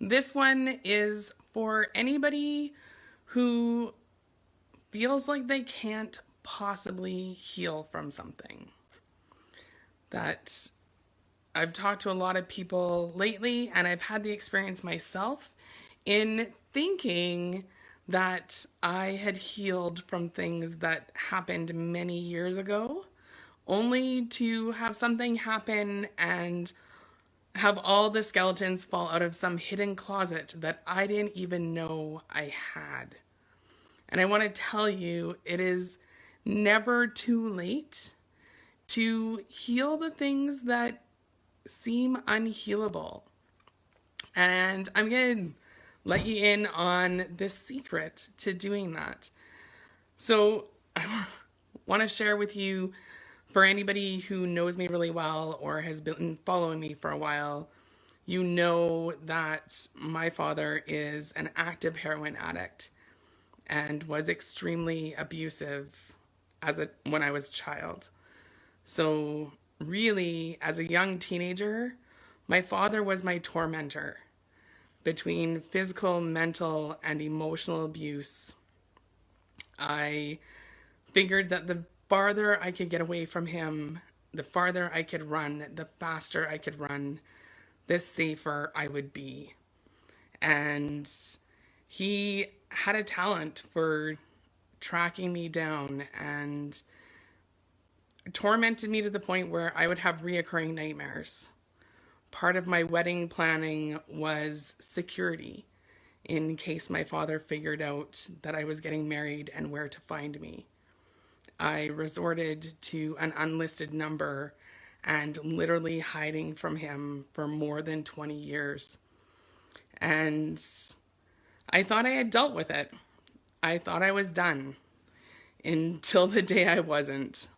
This one is for anybody who feels like they can't possibly heal from something. That I've talked to a lot of people lately, and I've had the experience myself in thinking that I had healed from things that happened many years ago, only to have something happen and have all the skeletons fall out of some hidden closet that I didn't even know I had. And I want to tell you, it is never too late to heal the things that seem unhealable. And I'm going to let you in on the secret to doing that. So I want to share with you, for anybody who knows me really well or has been following me for a while, you know that my father is an active heroin addict and was extremely abusive when I was a child. So really, as a young teenager, my father was my tormentor. Between physical, mental, and emotional abuse, I figured that the farther I could get away from him, the farther I could run, the faster I could run, the safer I would be. And he had a talent for tracking me down and tormented me to the point where I would have reoccurring nightmares. Part of my wedding planning was security in case my father figured out that I was getting married and where to find me. I resorted to an unlisted number and literally hiding from him for more than 20 years. And I thought I had dealt with it. I thought I was done until the day I wasn't.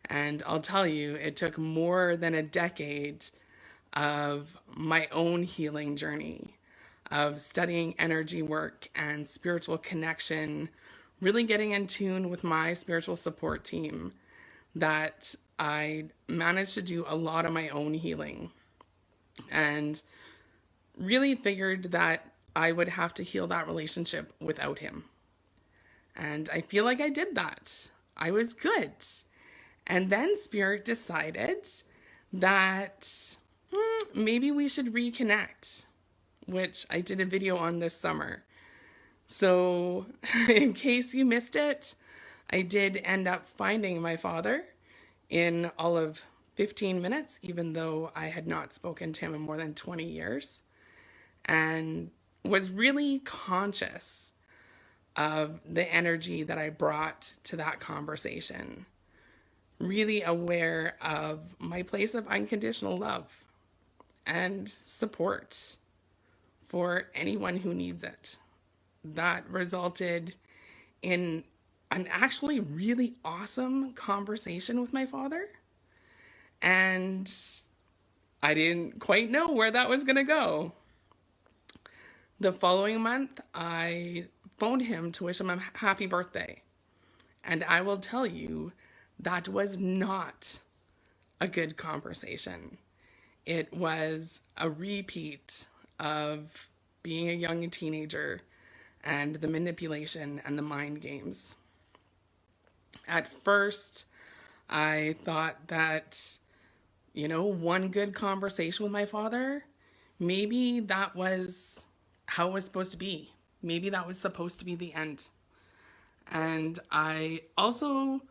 And I'll tell you, it took more than a decade of my own healing journey, of studying energy work and spiritual connection, really getting in tune with my spiritual support team, that I managed to do a lot of my own healing and really figured that I would have to heal that relationship without him. And I feel like I did that. I was good. And then Spirit decided that maybe we should reconnect, which I did a video on this summer. So in case you missed it, I did end up finding my father in all of 15 minutes, even though I had not spoken to him in more than 20 years, and was really conscious of the energy that I brought to that conversation. Really aware of my place of unconditional love and support for anyone who needs it. That resulted in an actually really awesome conversation with my father. And I didn't quite know where that was going to go. The following month, I phoned him to wish him a happy birthday. And I will tell you, that was not a good conversation. It was a repeat of being a young teenager and the manipulation and the mind games. At first, I thought that, one good conversation with my father, maybe that was how it was supposed to be. Maybe that was supposed to be the end. And I also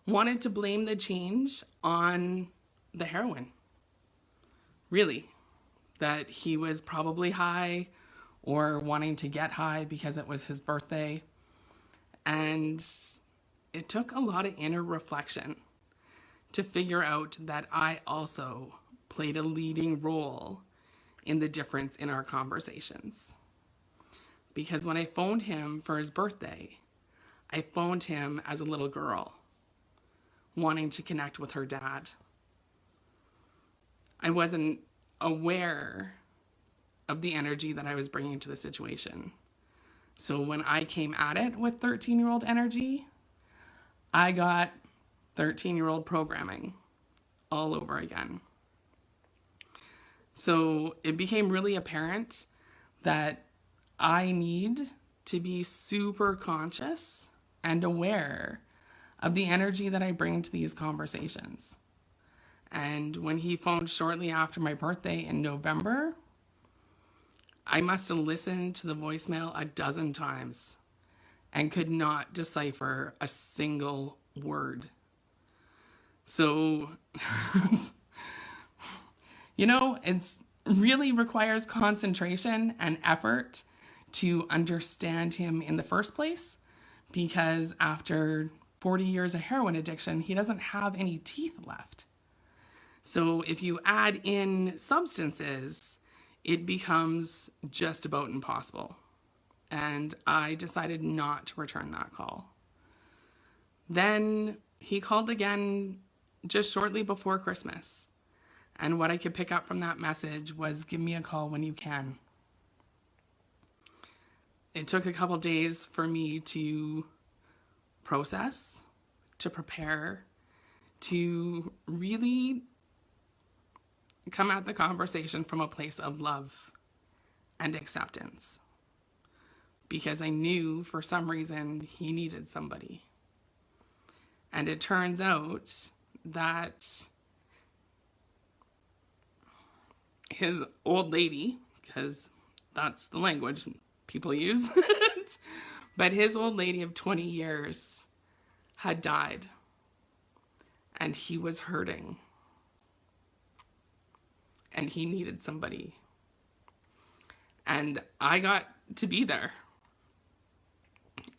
wanted to blame the change on the heroin. Really. That he was probably high or wanting to get high because it was his birthday. And it took a lot of inner reflection to figure out that I also played a leading role in the difference in our conversations. Because when I phoned him for his birthday, I phoned him as a little girl, wanting to connect with her dad. I wasn't aware of the energy that I was bringing to the situation. So when I came at it with 13-year-old energy, I got 13-year-old programming all over again. So it became really apparent that I need to be super conscious and aware of the energy that I bring to these conversations. And when he phoned shortly after my birthday in November, I must have listened to the voicemail a dozen times and could not decipher a single word. So, it's really requires concentration and effort to understand him in the first place, because after 40 years of heroin addiction, he doesn't have any teeth left. So if you add in substances, it becomes just about impossible. And I decided not to return that call. Then he called again just shortly before Christmas. And what I could pick up from that message was, give me a call when you can. It took a couple days for me to process, to prepare, to really come at the conversation from a place of love and acceptance. Because I knew for some reason he needed somebody. And it turns out that his old lady, because that's the language people use, but his old lady of 20 years had died. And he was hurting. And he needed somebody. And I got to be there.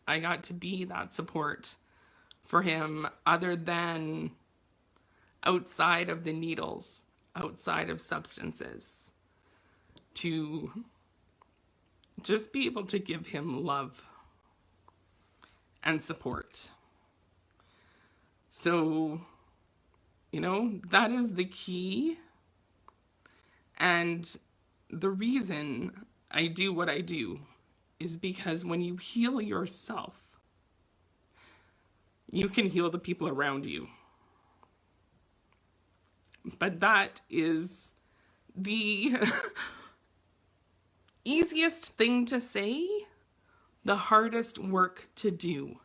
I got to be that support for him, other than outside of the needles, outside of substances, to just be able to give him love and support. So, that is the key. And the reason I do what I do is because when you heal yourself, you can heal the people around you. But that is the easiest thing to say, the hardest work to do.